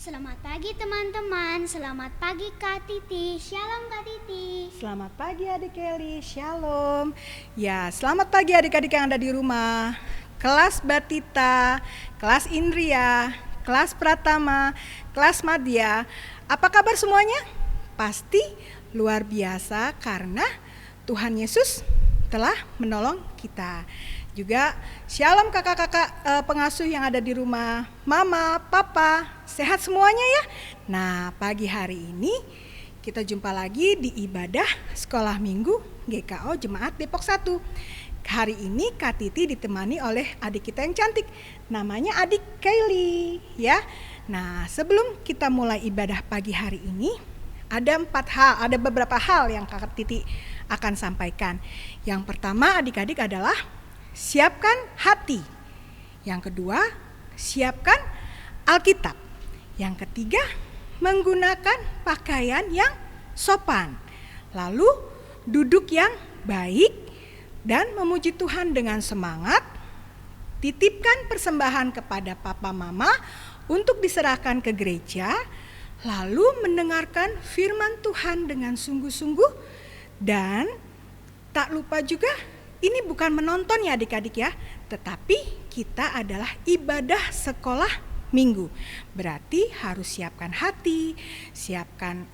Selamat pagi teman-teman, selamat pagi Kak Titi, Shalom Kak Titi. Selamat pagi adik Kelly, Shalom. Ya, selamat pagi adik-adik yang ada di rumah. Kelas Batita, kelas Indria, kelas Pratama, kelas Madya. Apa kabar semuanya? Pasti luar biasa karena Tuhan Yesus telah menolong kita. Juga shalom kakak-kakak pengasuh yang ada di rumah, mama, papa, sehat semuanya ya. Nah, pagi hari ini kita jumpa lagi di ibadah sekolah minggu GKO Jemaat Depok 1. Hari ini Kak Titi ditemani oleh adik kita yang cantik, namanya adik Kylie ya. Nah, sebelum kita mulai ibadah pagi hari ini, ada beberapa hal yang Kak Titi akan sampaikan. Yang pertama adik-adik adalah siapkan hati. Yang kedua, siapkan Alkitab. Yang ketiga, menggunakan pakaian yang sopan. Lalu, duduk yang baik dan memuji Tuhan dengan semangat. Titipkan persembahan kepada papa mama untuk diserahkan ke gereja. Lalu mendengarkan firman Tuhan dengan sungguh-sungguh. Dan tak lupa juga, ini bukan menonton ya adik-adik ya, tetapi kita adalah ibadah sekolah minggu. Berarti harus siapkan hati, siapkan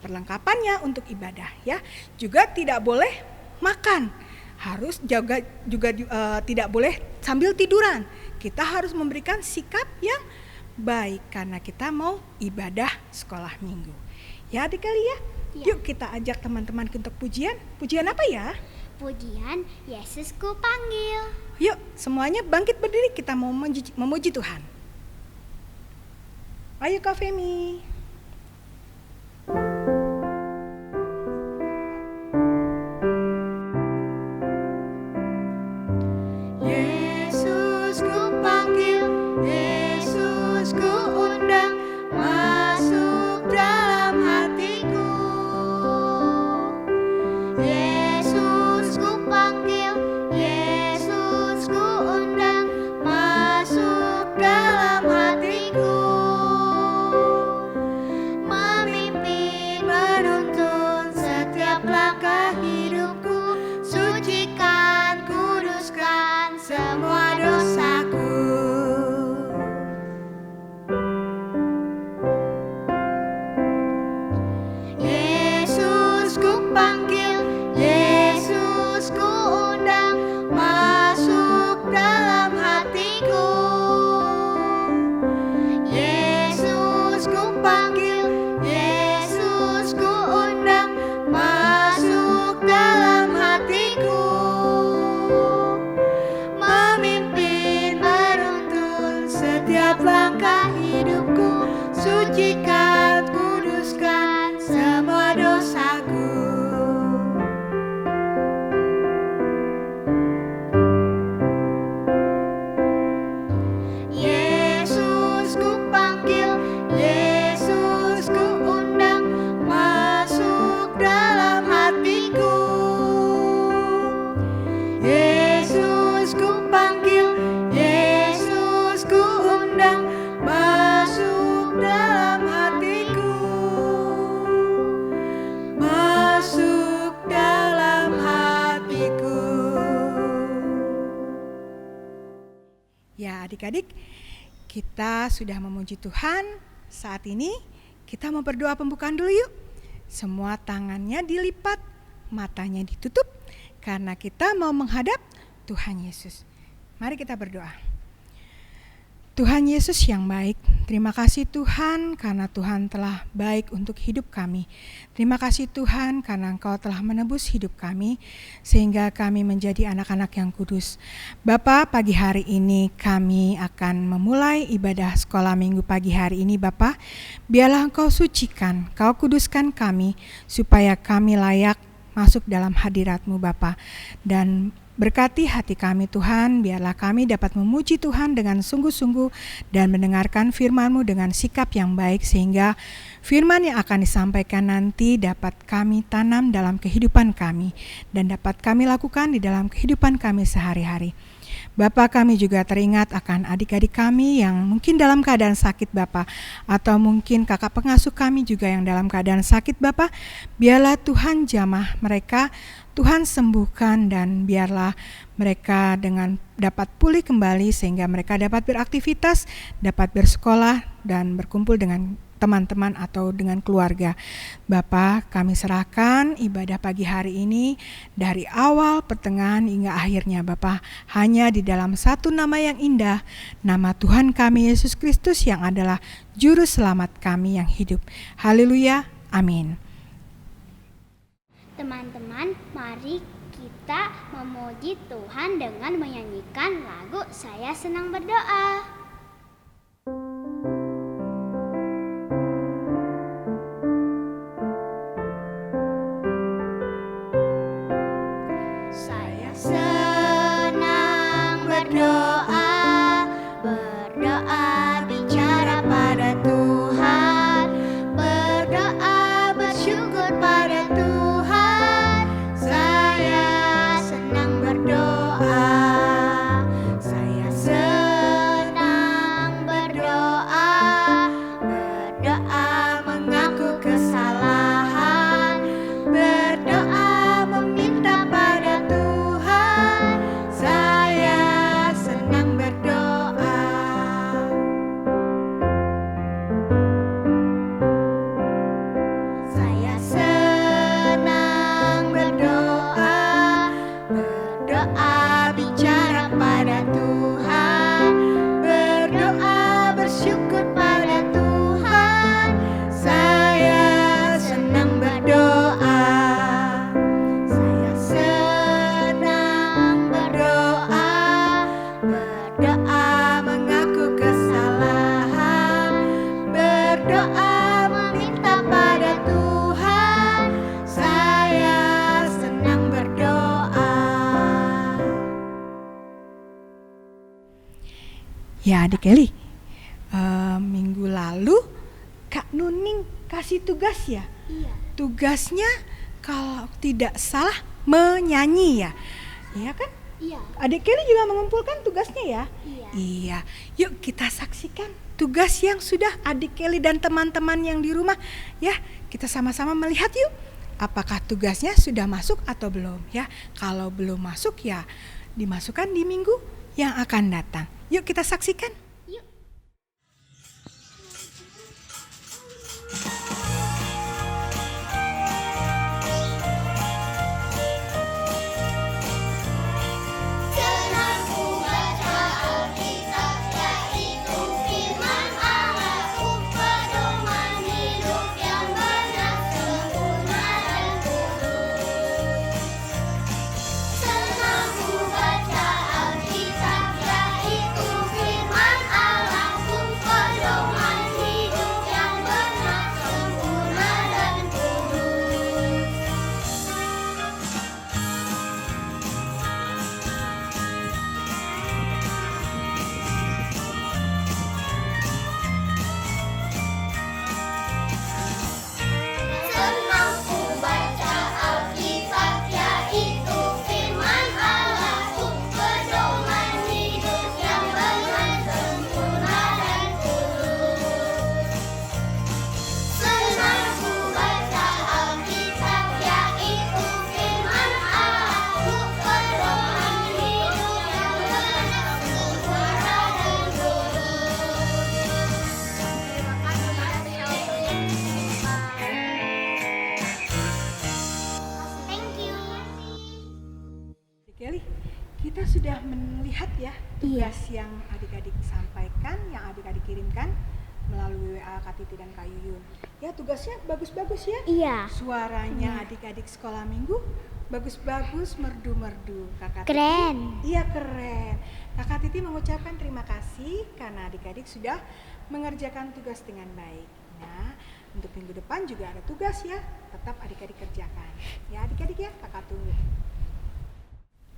perlengkapannya untuk ibadah ya. Juga tidak boleh makan, harus juga tidak boleh sambil tiduran. Kita harus memberikan sikap yang baik karena kita mau ibadah sekolah minggu. Ya adik-adik ya, yuk kita ajak teman-teman untuk pujian. Pujian apa ya? Pujian Yesusku panggil. Yuk semuanya bangkit berdiri, kita mau memuji Tuhan. Ayo Kak Femi. Yesusku panggil, Yesusku undang, masuk dalam hatiku. Yesusku panggil, Yesusku undang, masuk dalam hatiku. Memimpin, menuntun setiap langkah hidupku, sucikan, kuduskan semua dosaku. Yesusku panggil, Yesusku undang, masuk dalam hatiku. Yesusku panggil, Yesusku undang, masuk dalam hatiku. Memimpin, menuntun setiap langkah hidupku, sucikan, kuduskan semua dosaku. Yesusku panggil, Yesusku undang, masuk dalam hatiku. Yesusku panggil, Yesusku undang, masuk dalam hatiku. Masuk dalam hatiku. Ya adik-adik, kita sudah memuji Tuhan. Saat ini kita mau berdoa pembukaan dulu yuk. Semua tangannya dilipat, matanya ditutup, karena kita mau menghadap Tuhan Yesus. Mari kita berdoa. Tuhan Yesus yang baik, terima kasih Tuhan karena Tuhan telah baik untuk hidup kami. Terima kasih Tuhan karena Engkau telah menebus hidup kami sehingga kami menjadi anak-anak yang kudus. Bapa, pagi hari ini kami akan memulai ibadah sekolah minggu pagi hari ini Bapa. Biarlah Engkau sucikan, Kau kuduskan kami supaya kami layak masuk dalam hadirat-Mu Bapa. Dan berkati hati kami Tuhan, biarlah kami dapat memuji Tuhan dengan sungguh-sungguh dan mendengarkan firman-Mu dengan sikap yang baik sehingga firman yang akan disampaikan nanti dapat kami tanam dalam kehidupan kami dan dapat kami lakukan di dalam kehidupan kami sehari-hari. Bapa, kami juga teringat akan adik-adik kami yang mungkin dalam keadaan sakit Bapa, atau mungkin kakak pengasuh kami juga yang dalam keadaan sakit Bapa. Biarlah Tuhan jamah mereka, Tuhan sembuhkan, dan biarlah mereka dengan dapat pulih kembali sehingga mereka dapat beraktivitas, dapat bersekolah dan berkumpul dengan teman-teman atau dengan keluarga. Bapa, kami serahkan ibadah pagi hari ini dari awal, pertengahan hingga akhirnya Bapa, hanya di dalam satu nama yang indah, nama Tuhan kami Yesus Kristus yang adalah juru selamat kami yang hidup. Haleluya, amin. Teman-teman, mari kita memuji Tuhan dengan menyanyikan lagu Saya Senang Berdoa. Saya senang berdoa, berdoa bicara pada Tuhan, berdoa bersyukur pada Tuhan. Saya senang berdoa, saya senang berdoa, berdoa mengaku kesalahan, berdoa meminta pada Tuhan. Saya senang berdoa. Saya senang berdoa, berdoa bicara pada Tuhan, berdoa bersyukur pada Tuhan. Saya senang berdoa, saya senang berdoa, berdoa mengaku kesalahan, berdoa meminta pada Tuhan. Saya senang berdoa. Ya adik Eli, minggu lalu Kak Nuning kasih tugas ya. Iya. Tugasnya kalau tidak salah menyanyi ya. Iya kan? Iya. Adik Kelly juga mengumpulkan tugasnya ya. Iya. Iya. Yuk kita saksikan tugas yang sudah adik Kelly dan teman-teman yang di rumah ya. Kita sama-sama melihat yuk. Apakah tugasnya sudah masuk atau belum ya. Kalau belum masuk ya dimasukkan di minggu yang akan datang. Yuk kita saksikan. Yuk. Senang ku baca Alkitab, yaitu firman Allah, pedoman hidup yang benar, sempurna dan kudus. Senang ku baca Alkitab, yaitu firman Allah, pedoman hidup yang benar, sempurna dan kudus. Senang ku baca Alkitab, yaitu firman Allah, pedoman hidup yang benar, sempurna dan kudus. Senang ku baca Alkitab, yaitu firman Allah, pedoman hidup yang benar, sempurna dan kudus. Thank you. Adik Kelly, kita sudah melihat ya tugas yang adik-adik sampaikan, yang adik-adik kirimkan melalui WA Kak Titi dan Kak Yuyun. Ya tugasnya bagus-bagus ya. Iya. Suaranya adik-adik sekolah minggu bagus-bagus, merdu-merdu. Kakak Keren. Titi, iya keren. Kakak Titi mengucapkan terima kasih karena adik-adik sudah mengerjakan tugas dengan baik. Nah, untuk minggu depan juga ada tugas ya, tetap adik-adik kerjakan. Ya adik-adik ya, kakak tunggu.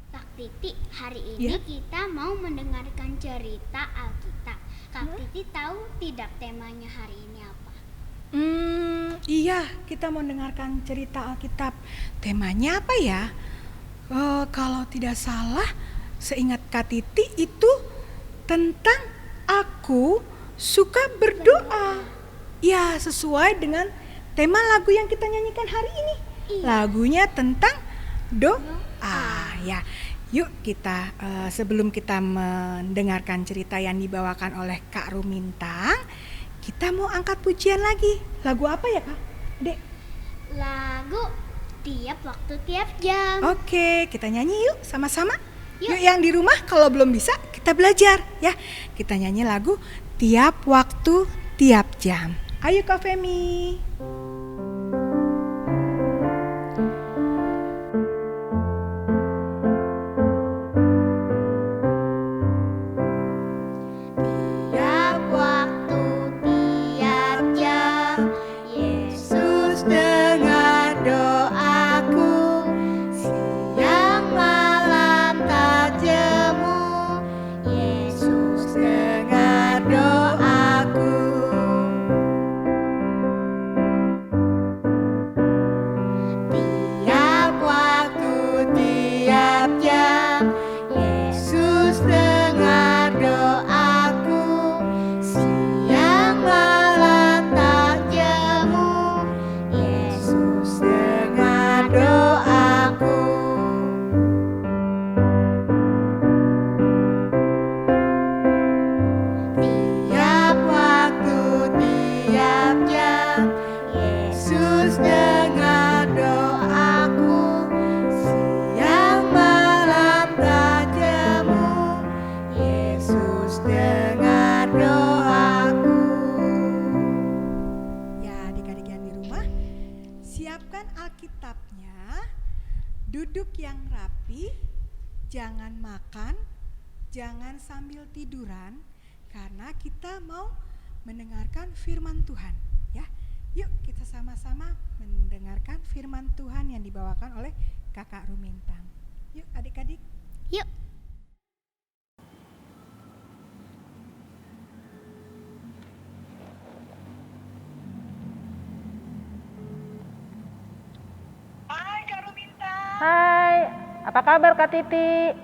Kak Titi, hari ini Ya. kita mau mendengarkan cerita Alkitab. Kak Titi tahu tidak temanya hari ini apa? Iya, kita mau dengarkan cerita Alkitab. Temanya apa ya? Kalau tidak salah, seingat Kak Titi itu tentang aku suka berdoa. Ya, sesuai dengan tema lagu yang kita nyanyikan hari ini. Lagunya tentang doa. Ya, yuk kita sebelum kita mendengarkan cerita yang dibawakan oleh Kak Rumintang, kita mau angkat pujian lagi. Lagu apa ya, Kak? Dek. Lagu Tiap Waktu Tiap Jam. Oke, kita nyanyi yuk sama-sama. Yuk yang di rumah kalau belum bisa kita belajar ya. Kita nyanyi lagu Tiap Waktu Tiap Jam. Ayo Kak Femi. Tiap waktu, tiap jam, Yesus dengar doaku, siang malam tak jemu. Yesus dengar doaku. Tiap waktu, tiap jam, Yesus dengar doaku, siang malam tak jemu. Yesus dengar doaku. Tiap waktu, tiap jam, Yesus dengar doaku, siang malam tak jemu. Yesus dengar doaku. Ya, adik-adik yang di rumah, siapkan Alkitabnya, duduk yang rapi, jangan makan, jangan sambil tiduran, karena kita mau mendengarkan firman Tuhan. Ya, yuk kita sama-sama mendengarkan firman Tuhan yang dibawakan oleh Kakak Rumintang. Yuk adik-adik. Yuk. Hai, apa kabar Kak Titi?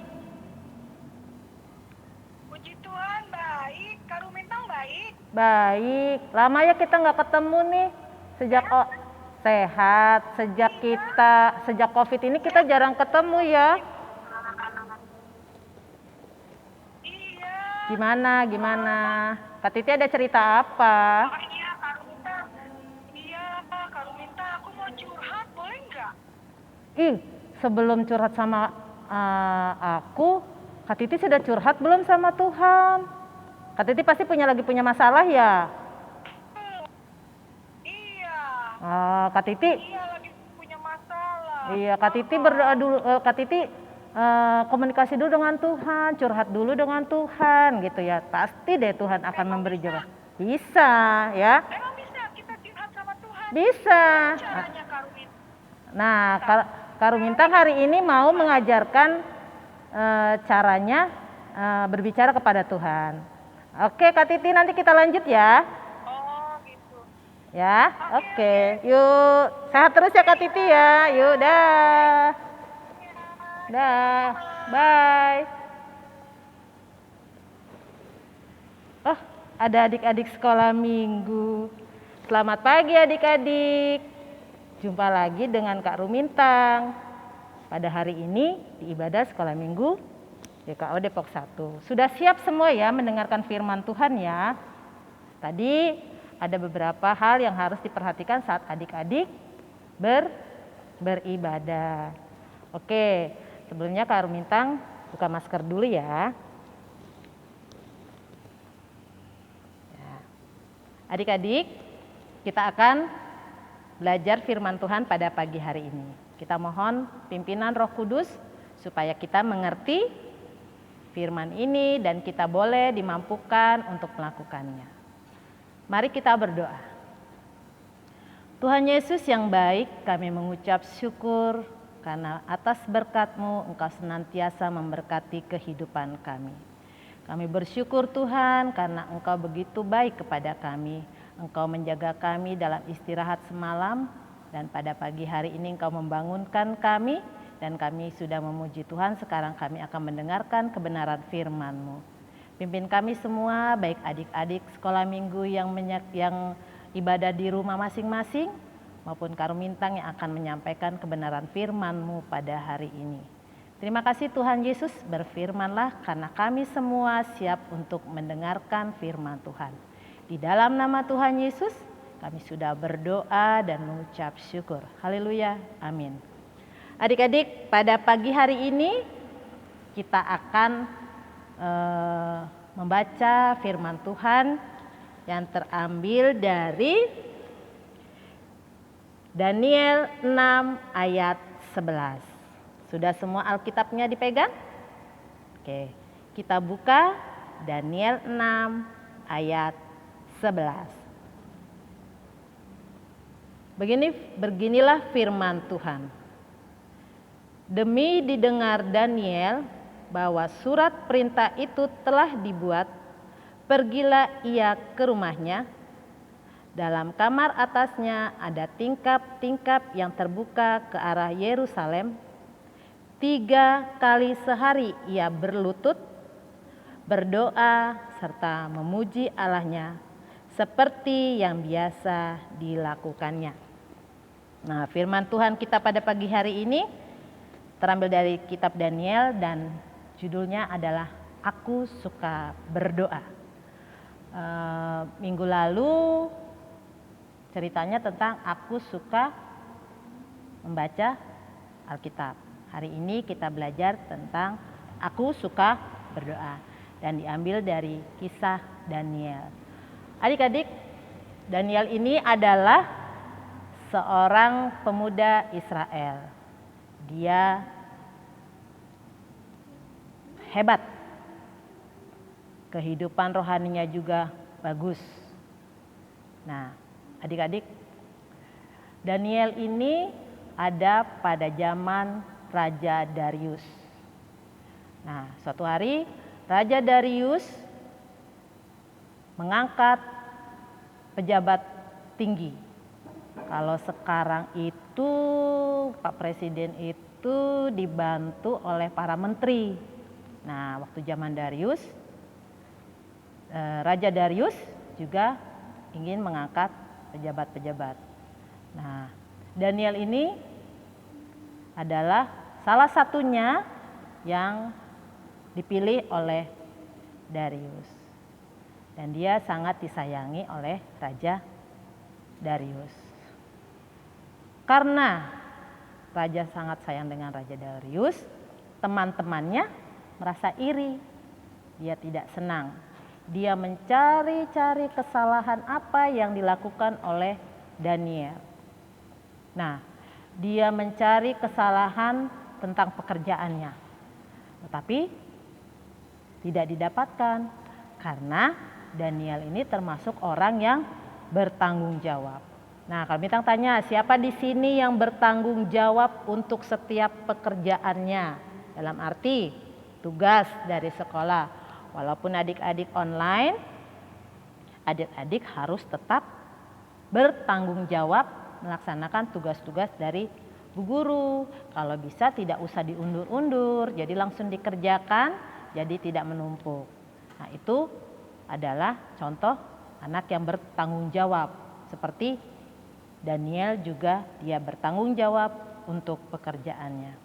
Puji Tuhan, baik. Kak Rumintang baik. Baik, lama ya kita nggak ketemu nih. Sehat, sejak COVID ini kita jarang ketemu ya. Iya. Gimana? Kak Titi ada cerita apa? Iya, Kak Rumintang. Iya, Kak Rumintang, aku mau curhat, boleh nggak? Ih, sebelum curhat sama aku, Kak Titi sudah curhat belum sama Tuhan? Kak Titi pasti lagi punya masalah ya? Iya. Kak Titi, Iya, lagi punya masalah. iya Kak Titi berdoa dulu, Kak Titi komunikasi dulu dengan Tuhan, curhat dulu dengan Tuhan gitu ya. Pasti deh Tuhan akan memberi jawaban. Bisa ya? Emang bisa kita curhat sama Tuhan? Bisa. Caranya Kak Rumintang. Nah, Kak Rumintang hari ini mau mengajarkan caranya berbicara kepada Tuhan. Oke Kak Titi, nanti kita lanjut ya. Oh, gitu. Ya, oke. Yuk, sehat terus ya Kak Titi ya. Yuk, dah. Dah, bye. Oh, ada adik-adik sekolah minggu. Selamat pagi adik-adik. Jumpa lagi dengan Kak Rumintang. Pada hari ini di ibadah sekolah minggu DKO Depok 1. Sudah siap semua ya mendengarkan firman Tuhan ya? Tadi ada beberapa hal yang harus diperhatikan saat adik-adik beribadah. Oke, sebelumnya Kak Rumintang buka masker dulu ya. Adik-adik, kita akan belajar firman Tuhan pada pagi hari ini. Kita mohon pimpinan Roh Kudus supaya kita mengerti firman ini dan kita boleh dimampukan untuk melakukannya. Mari kita berdoa. Tuhan Yesus yang baik, kami mengucap syukur karena atas berkat-Mu Engkau senantiasa memberkati kehidupan kami. Kami bersyukur Tuhan karena Engkau begitu baik kepada kami. Engkau menjaga kami dalam istirahat semalam dan pada pagi hari ini Engkau membangunkan kami dan kami sudah memuji Tuhan. Sekarang kami akan mendengarkan kebenaran firman-Mu. Pimpin kami semua, baik adik-adik sekolah minggu yang ibadah di rumah masing-masing, maupun Karumintang yang akan menyampaikan kebenaran firman-Mu pada hari ini. Terima kasih Tuhan Yesus, berfirmanlah karena kami semua siap untuk mendengarkan firman Tuhan. Di dalam nama Tuhan Yesus, kami sudah berdoa dan mengucap syukur. Haleluya, amin. Adik-adik, pada pagi hari ini kita akan membaca firman Tuhan yang terambil dari Daniel 6 ayat 11. Sudah semua Alkitabnya dipegang? Oke, kita buka Daniel 6 ayat 11. Beginilah firman Tuhan. Demi didengar Daniel bahwa surat perintah itu telah dibuat, pergilah ia ke rumahnya. Dalam kamar atasnya ada tingkap-tingkap yang terbuka ke arah Yerusalem. 3 kali sehari ia berlutut, berdoa serta memuji Allahnya seperti yang biasa dilakukannya. Nah, firman Tuhan kita pada pagi hari ini terambil dari kitab Daniel dan judulnya adalah Aku Suka Berdoa. Minggu lalu ceritanya tentang aku suka membaca Alkitab. Hari ini kita belajar tentang aku suka berdoa dan diambil dari kisah Daniel. Adik-adik, Daniel ini adalah seorang pemuda Israel. Dia hebat. Kehidupan rohaninya juga bagus. Nah, adik-adik, Daniel ini ada pada zaman Raja Darius. Nah, suatu hari Raja Darius mengangkat pejabat tinggi. Kalau sekarang itu Pak Presiden itu dibantu oleh para menteri. Nah, waktu zaman Darius, Raja Darius juga ingin mengangkat pejabat-pejabat. Nah, Daniel ini adalah salah satunya yang dipilih oleh Darius. Dan dia sangat disayangi oleh Raja Darius. Karena Raja sangat sayang dengan Raja Darius, teman-temannya merasa iri, dia tidak senang. Dia mencari-cari kesalahan apa yang dilakukan oleh Daniel. Nah, dia mencari kesalahan tentang pekerjaannya. Tetapi tidak didapatkan karena Daniel ini termasuk orang yang bertanggung jawab. Nah, kalau Bintang tanya, siapa di sini yang bertanggung jawab untuk setiap pekerjaannya? Dalam arti tugas dari sekolah. Walaupun adik-adik online, adik-adik harus tetap bertanggung jawab melaksanakan tugas-tugas dari Bu Guru. Kalau bisa tidak usah diundur-undur, jadi langsung dikerjakan, jadi tidak menumpuk. Nah, itu adalah contoh anak yang bertanggung jawab. Seperti Daniel juga dia bertanggung jawab untuk pekerjaannya.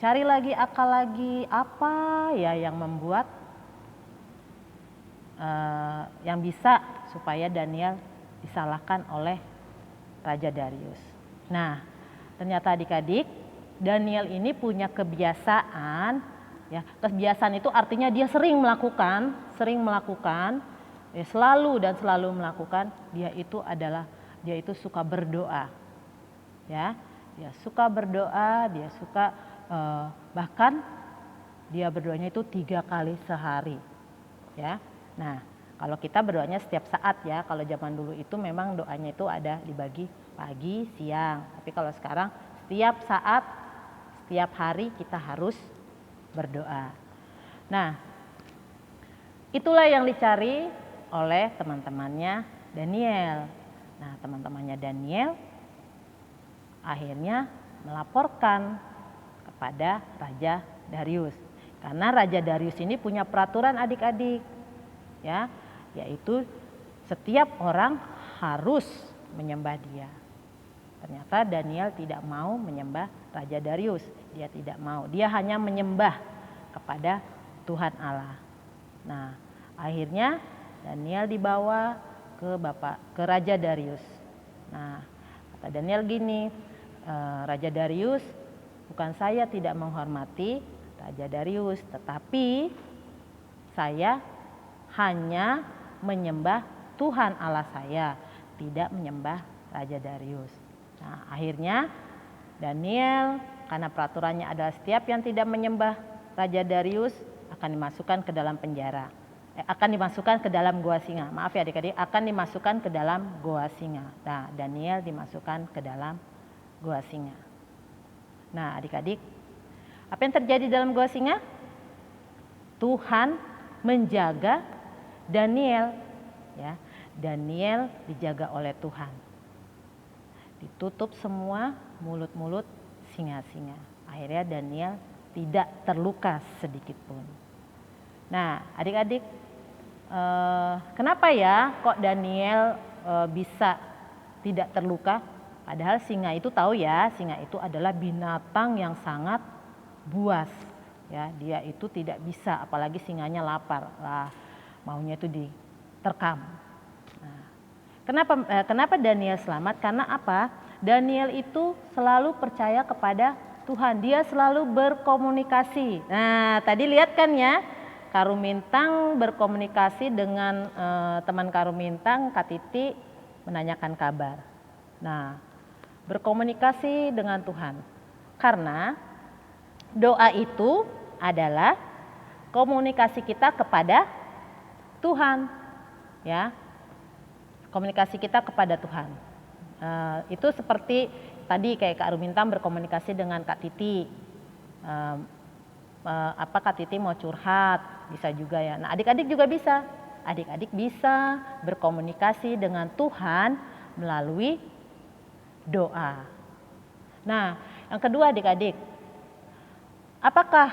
Cari lagi akal lagi, apa ya yang membuat yang bisa supaya Daniel disalahkan oleh Raja Darius. Nah, ternyata adik-adik, Daniel ini punya kebiasaan, ya, kebiasaan itu artinya dia sering melakukan, ya, selalu melakukan. Dia itu suka berdoa, ya, dia suka berdoa, dia suka bahkan dia berdoanya itu 3 kali sehari, ya. Nah, kalau kita berdoanya setiap saat ya, kalau zaman dulu itu memang doanya itu ada dibagi pagi, siang. Tapi kalau sekarang setiap saat, setiap hari kita harus berdoa. Nah, itulah yang dicari oleh teman-temannya Daniel. Nah, teman-temannya Daniel akhirnya melaporkan kepada Raja Darius. Karena Raja Darius ini punya peraturan adik-adik, ya, yaitu setiap orang harus menyembah dia. Ternyata Daniel tidak mau menyembah Raja Darius. Dia tidak mau. Dia hanya menyembah kepada Tuhan Allah. Nah, akhirnya Daniel dibawa ke Raja Darius. Nah, kata Daniel gini, Raja Darius, bukan saya tidak menghormati Raja Darius, tetapi saya hanya menyembah Tuhan Allah saya, tidak menyembah Raja Darius. Nah, akhirnya Daniel, karena peraturannya adalah setiap yang tidak menyembah Raja Darius akan dimasukkan ke dalam penjara. Akan dimasukkan ke dalam gua singa. Maaf ya adik-adik, akan dimasukkan ke dalam gua singa. Nah, Daniel dimasukkan ke dalam gua singa. Nah, adik-adik, apa yang terjadi dalam gua singa? Tuhan menjaga Daniel, ya. Daniel dijaga oleh Tuhan. Ditutup semua mulut-mulut singa-singa. Akhirnya Daniel tidak terluka sedikit pun. Nah, adik-adik, kenapa ya kok Daniel bisa tidak terluka? Padahal singa itu tahu ya, singa itu adalah binatang yang sangat buas. Ya, dia itu tidak bisa, apalagi singanya lapar. Lah, maunya itu diterkam. Kenapa Daniel selamat? Karena apa? Daniel itu selalu percaya kepada Tuhan. Dia selalu berkomunikasi. Nah, tadi lihat kan ya, Karumintang berkomunikasi dengan teman Karumintang, Kak Titi, menanyakan kabar. Nah, berkomunikasi dengan Tuhan. Karena doa itu adalah komunikasi kita kepada Tuhan. Ya. Komunikasi kita kepada Tuhan. Itu seperti tadi kayak Kak Rumintang berkomunikasi dengan Kak Titi. Kak Titi mau curhat, bisa juga ya. Nah, adik-adik juga bisa. Adik-adik bisa berkomunikasi dengan Tuhan melalui doa. Nah, yang kedua adik-adik, apakah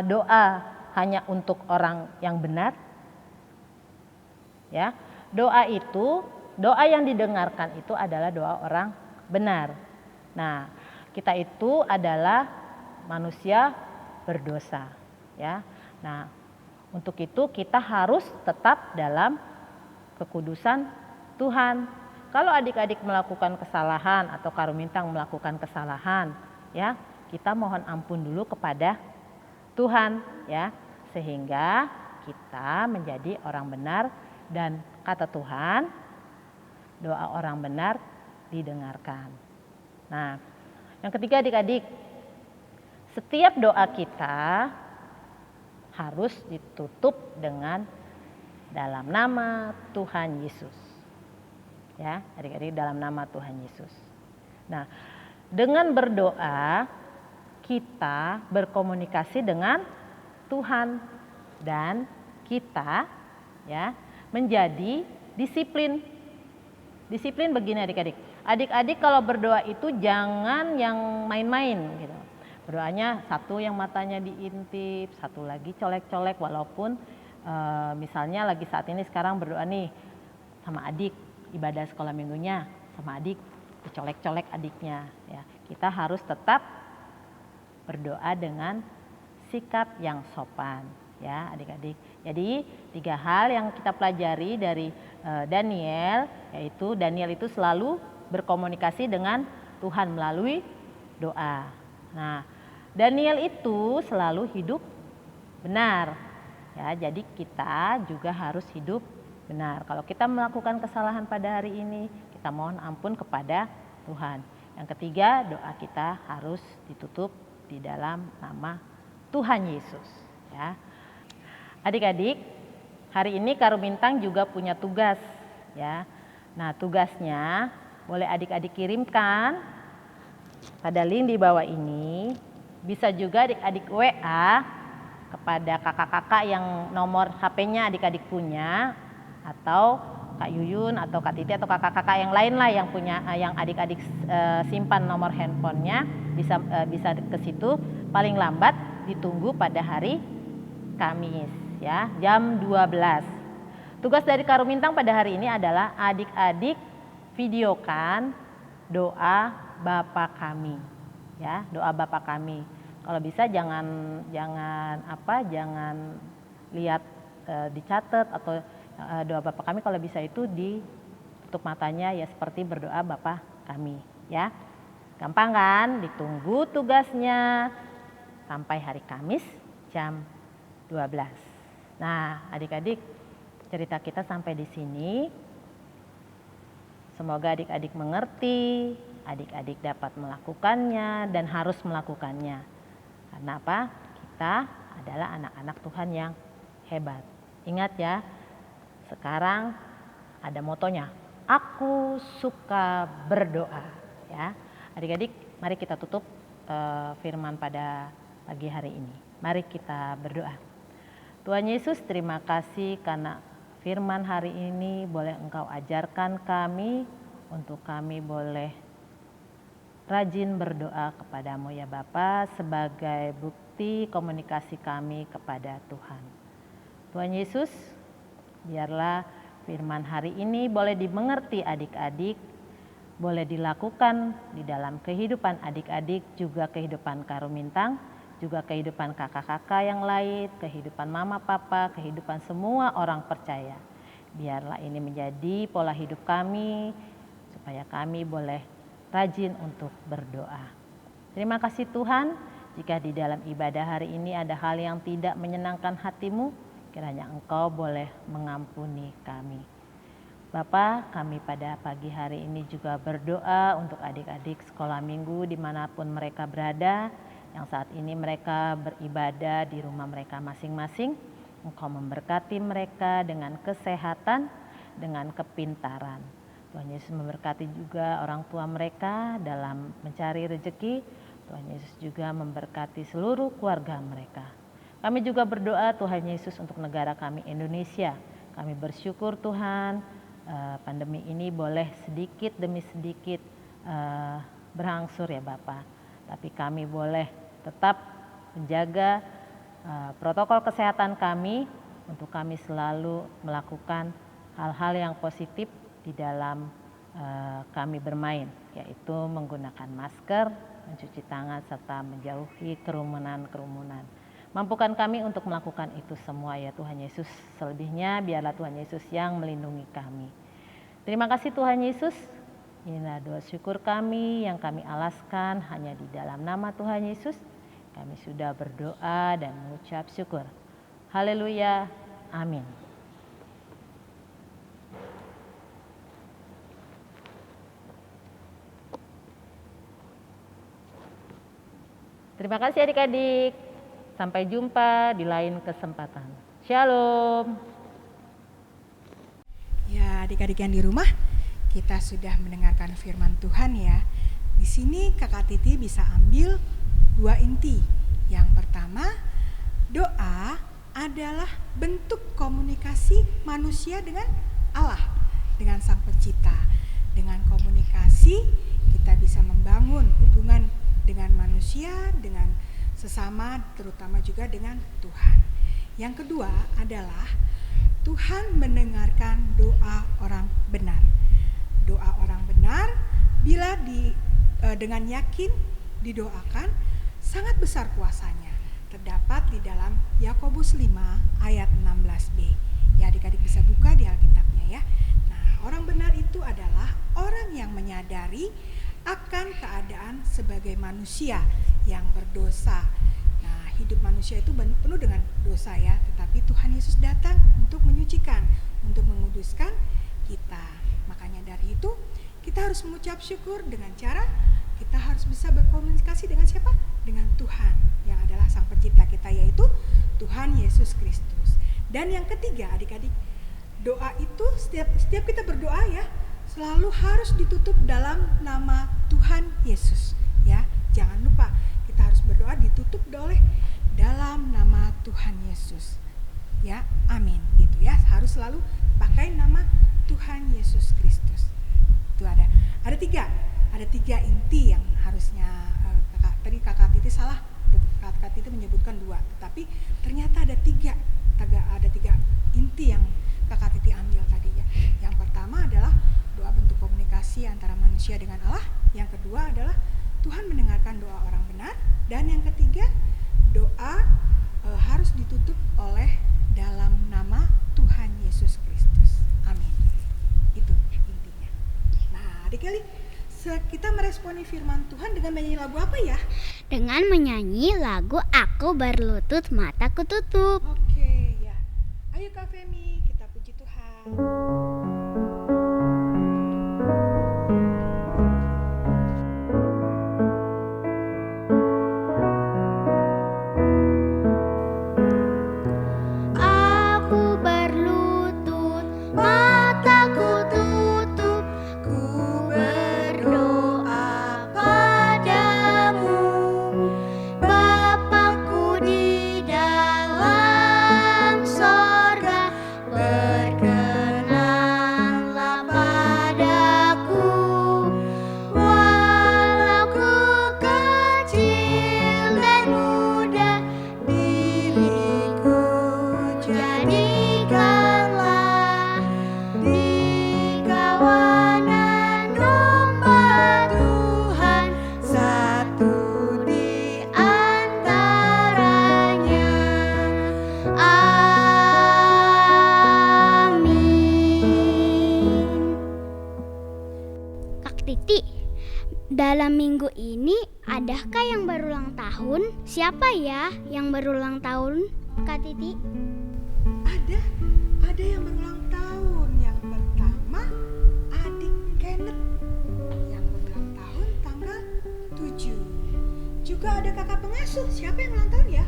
doa hanya untuk orang yang benar? Ya. Doa yang didengarkan itu adalah doa orang benar. Nah, kita itu adalah manusia berdosa, ya. Nah, untuk itu kita harus tetap dalam kekudusan Tuhan. Kalau adik-adik melakukan kesalahan atau Karumintang melakukan kesalahan, ya, kita mohon ampun dulu kepada Tuhan, ya, sehingga kita menjadi orang benar. Dan kata Tuhan, doa orang benar didengarkan. Nah, yang ketiga adik-adik, setiap doa kita harus ditutup dengan dalam nama Tuhan Yesus. Ya, adik-adik, dalam nama Tuhan Yesus. Nah, dengan berdoa kita berkomunikasi dengan Tuhan dan kita, ya, menjadi disiplin. Disiplin begini adik-adik. Adik-adik kalau berdoa itu jangan yang main-main gitu. Berdoanya satu yang matanya diintip, satu lagi colek-colek, walaupun misalnya lagi saat ini sekarang berdoa nih sama adik, ibadah sekolah minggunya sama adik, dicolek-colek adiknya, ya. Kita harus tetap berdoa dengan sikap yang sopan, ya adik-adik. Jadi 3 hal yang kita pelajari dari Daniel, yaitu Daniel itu selalu berkomunikasi dengan Tuhan melalui doa. Nah, Daniel itu selalu hidup benar, ya. Jadi kita juga harus hidup benar. Kalau kita melakukan kesalahan pada hari ini, kita mohon ampun kepada Tuhan. Yang ketiga, doa kita harus ditutup di dalam nama Tuhan Yesus, ya. Adik-adik, hari ini Karumintang juga punya tugas, ya. Nah, tugasnya boleh adik-adik kirimkan pada link di bawah ini. Bisa juga adik-adik WA kepada kakak-kakak yang nomor HP-nya adik-adik punya, atau Kak Yuyun atau Kak Titi atau kakak-kakak yang lain lah yang punya yang adik-adik simpan nomor handphonenya bisa ke situ. Paling lambat ditunggu pada hari Kamis ya, jam 12. Tugas dari Karumintang pada hari ini adalah adik-adik videokan doa Bapa kami ya, doa Bapa kami. Kalau bisa jangan lihat dicatat atau doa Bapa kami, kalau bisa itu ditutup matanya ya, seperti berdoa Bapa kami ya. Gampang kan? Ditunggu tugasnya sampai hari Kamis jam 12. Nah, adik-adik, cerita kita sampai di sini. Semoga adik-adik mengerti, adik-adik dapat melakukannya dan harus melakukannya. Karena apa? Kita adalah anak-anak Tuhan yang hebat. Ingat ya, sekarang ada motonya, aku suka berdoa ya. Adik-adik, mari kita tutup firman pada pagi hari ini. Mari kita berdoa. Tuhan Yesus, terima kasih karena firman hari ini boleh Engkau ajarkan kami, untuk kami boleh rajin berdoa kepadamu ya Bapa, sebagai bukti komunikasi kami kepada Tuhan. Tuhan Yesus, biarlah firman hari ini boleh dimengerti adik-adik, boleh dilakukan di dalam kehidupan adik-adik, juga kehidupan Karumintang, juga kehidupan kakak-kakak yang lain, kehidupan mama papa, kehidupan semua orang percaya. Biarlah ini menjadi pola hidup kami, supaya kami boleh rajin untuk berdoa. Terima kasih Tuhan, jika di dalam ibadah hari ini ada hal yang tidak menyenangkan hatimu, kiranya Engkau boleh mengampuni kami. Bapa, kami pada pagi hari ini juga berdoa untuk adik-adik sekolah minggu dimanapun mereka berada, yang saat ini mereka beribadah di rumah mereka masing-masing. Engkau memberkati mereka dengan kesehatan, dengan kepintaran. Tuhan Yesus memberkati juga orang tua mereka dalam mencari rezeki. Tuhan Yesus juga memberkati seluruh keluarga mereka. Kami juga berdoa Tuhan Yesus untuk negara kami Indonesia. Kami bersyukur Tuhan, pandemi ini boleh sedikit demi sedikit berangsur ya Bapa. Tapi kami boleh tetap menjaga protokol kesehatan kami, untuk kami selalu melakukan hal-hal yang positif di dalam kami bermain, yaitu menggunakan masker, mencuci tangan, serta menjauhi kerumunan-kerumunan. Mampukan kami untuk melakukan itu semua ya Tuhan Yesus. Selebihnya biarlah Tuhan Yesus yang melindungi kami. Terima kasih Tuhan Yesus. Inilah doa syukur kami yang kami alaskan hanya di dalam nama Tuhan Yesus. Kami sudah berdoa dan mengucap syukur. Haleluya. Amin. Terima kasih adik-adik. Sampai jumpa di lain kesempatan. Shalom. Ya, adik-adik yang di rumah, kita sudah mendengarkan firman Tuhan ya. Di sini Kakak Titi bisa ambil 2 inti. Yang pertama, doa adalah bentuk komunikasi manusia dengan Allah, dengan Sang Pencipta. Dengan komunikasi kita bisa membangun hubungan dengan manusia, dengan sesama, terutama juga dengan Tuhan. Yang kedua adalah Tuhan mendengarkan doa orang benar. Doa orang benar bila dengan yakin didoakan, sangat besar kuasanya. Terdapat di dalam Yakobus 5 ayat 16b. Ya, adik-adik bisa buka di Alkitabnya ya. Nah, orang benar itu adalah orang yang menyadari akan keadaan sebagai manusia yang berdosa. Nah, hidup manusia itu penuh dengan dosa ya, tetapi Tuhan Yesus datang untuk menyucikan, untuk menguduskan kita. Makanya dari itu kita harus mengucap syukur dengan cara kita harus bisa berkomunikasi dengan siapa? Dengan Tuhan yang adalah Sang Pencipta kita, yaitu Tuhan Yesus Kristus. Dan yang ketiga adik-adik, doa itu setiap kita berdoa ya, selalu harus ditutup dalam nama Tuhan Yesus ya. Jangan lupa kita harus berdoa ditutup oleh dalam nama Tuhan Yesus ya. Amin gitu ya. Harus selalu pakai nama Tuhan Yesus Kristus. Itu ada tiga inti yang harusnya kakak Titi salah. Kakak Titi menyebutkan 2, tetapi ternyata ada tiga inti yang kakak Titi ambil tadi ya. Yang pertama adalah doa bentuk komunikasi antara manusia dengan Allah. Yang kedua adalah Tuhan mendengarkan doa orang benar. Dan yang ketiga, doa harus ditutup oleh dalam nama Tuhan Yesus Kristus. Amin. Itu intinya. Nah, adik-adik, kita meresponi firman Tuhan dengan menyanyi lagu apa ya? Dengan menyanyi lagu Aku Berlutut Mataku Tutup. Oke, ya. Ayo Kak Femi, kita puji Tuhan. Aku berlutut, mataku tutup, ku berdoa padamu, Bapakku di dalam sorga, berkenanlah padaku, walau ku kecil dan muda, diriku jadikanlah di kawanan domba Tuhan, satu di antaranya. Amin. Kak Titi, dalam minggu ini adakah yang berulang tahun? Siapa ya yang berulang tahun, Kak Titi? Ada yang berulang tahun. Yang pertama, adik Kenneth yang berulang tahun tanggal 7. Juga ada kakak pengasuh. Siapa yang ulang tahun ya?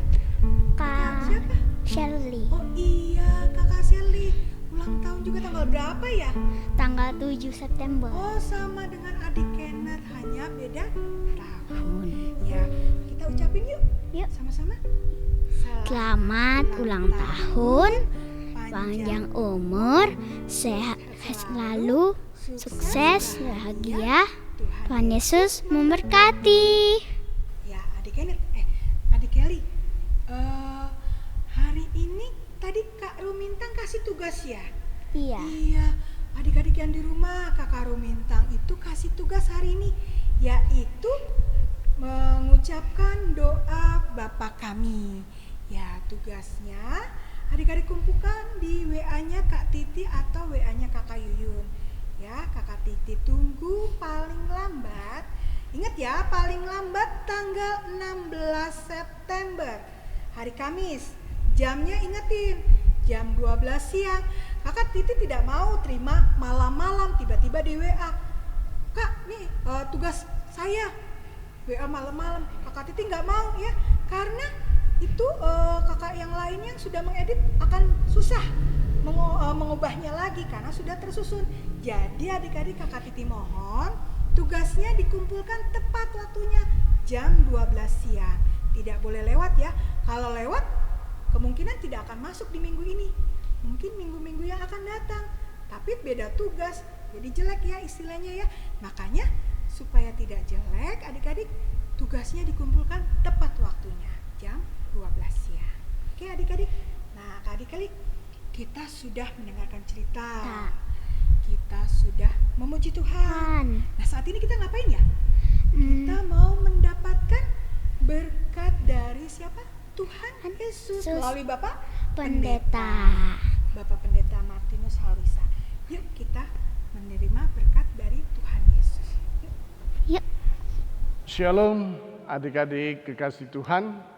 Kak Siapa? Shirley, Oh iya, kakak Sally. Ulang tahun juga tanggal berapa ya? tanggal 7 September. Oh, sama dengan adik Kenneth, hanya beda tahun. Ya, kita ucapin yuk. Yuk. Sama-sama. Selamat ulang tahun, panjang umur, sehat selalu, sukses, bahagia. Tuhan Yesus memberkati. Ya, adik Kenneth, adik Kelly. Hari ini tadi Kak Rumintang kasih tugas ya? Iya. Iya, adik-adik yang di rumah, Kakak Rumintang itu kasih tugas hari ini, yaitu mengucapkan doa Bapa Kami. Ya, tugasnya adik-adik kumpulkan di WA-nya Kak Titi atau WA-nya Kakak Yuyun. Ya, Kakak Titi tunggu paling lambat. Ingat ya, paling lambat tanggal 16 September, hari Kamis. Jamnya ingetin, jam 12 siang. Kakak Titi tidak mau terima malam-malam tiba-tiba di WA. Kak, nih tugas saya WA malam-malam. Kakak Titi nggak mau ya, karena itu kakak yang lainnya yang sudah mengedit akan susah mengubahnya lagi karena sudah tersusun. Jadi adik-adik Kakak Titi mohon tugasnya dikumpulkan tepat waktunya jam 12 siang. Tidak boleh lewat ya. Kalau lewat kemungkinan tidak akan masuk di minggu ini. Mungkin minggu-minggu yang akan datang. Tapi beda tugas. Jadi jelek ya istilahnya ya. Makanya supaya tidak jelek adik-adik tugasnya dikumpulkan tepat waktunya jam 12 siang. Oke adik-adik. Nah adik-adik kita sudah mendengarkan cerita. Kita sudah memuji Tuhan. Nah saat ini kita ngapain ya? Kita mau mendapatkan berkat dari siapa? Tuhan Yesus melalui Bapak Pendeta. Bapak Pendeta Martinus Halisa. Yuk kita menerima berkat dari Tuhan Yesus. Yuk. Shalom adik-adik kekasih Tuhan.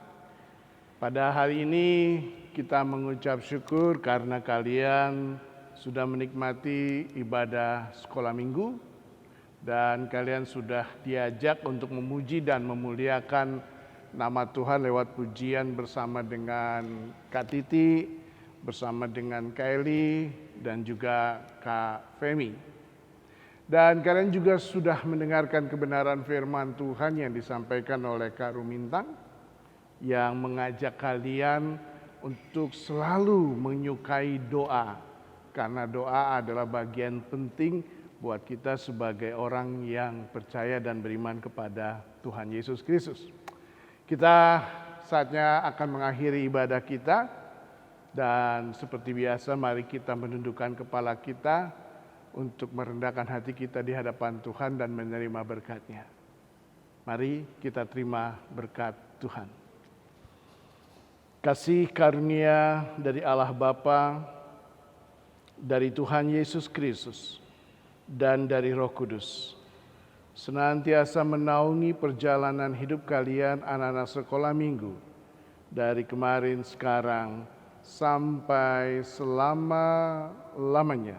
Pada hari ini kita mengucap syukur karena kalian sudah menikmati ibadah sekolah minggu dan kalian sudah diajak untuk memuji dan memuliakan nama Tuhan lewat pujian bersama dengan Kak Titi, bersama dengan Kylie dan juga Kak Femi. Dan kalian juga sudah mendengarkan kebenaran firman Tuhan yang disampaikan oleh Kak Rumintang yang mengajak kalian untuk selalu menyukai doa karena doa adalah bagian penting buat kita sebagai orang yang percaya dan beriman kepada Tuhan Yesus Kristus. Kita saatnya akan mengakhiri ibadah kita, dan seperti biasa mari kita menundukkan kepala kita untuk merendahkan hati kita di hadapan Tuhan dan menerima berkat-Nya. Mari kita terima berkat Tuhan. Kasih karunia dari Allah Bapa, dari Tuhan Yesus Kristus, dan dari Roh Kudus senantiasa menaungi perjalanan hidup kalian anak-anak sekolah minggu dari kemarin, sekarang, sampai selama-lamanya.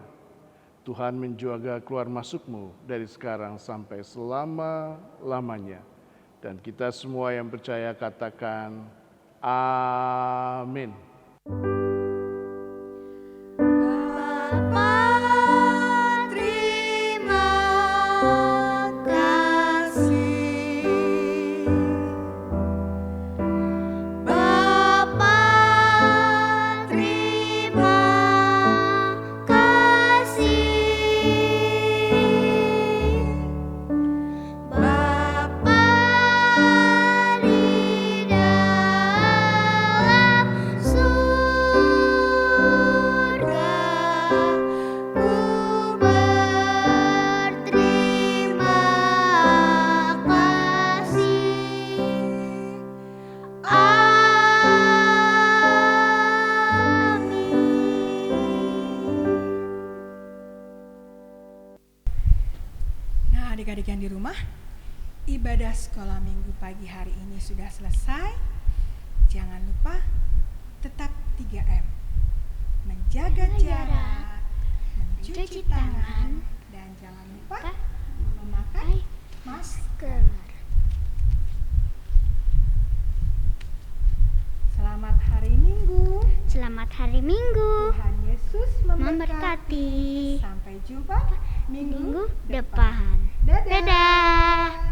Tuhan menjaga keluar masukmu dari sekarang sampai selama-lamanya. Dan kita semua yang percaya katakan amin. Adik-adik yang di rumah, ibadah sekolah minggu pagi hari ini sudah selesai. Jangan lupa tetap 3M. Menjaga jarak, mencuci tangan, dan jangan lupa memakai masker. Selamat hari Minggu. Selamat hari Minggu. Tuhan Yesus memberkati. Memberkati. Sampai jumpa minggu Minggu depan. Dadah. Dadah.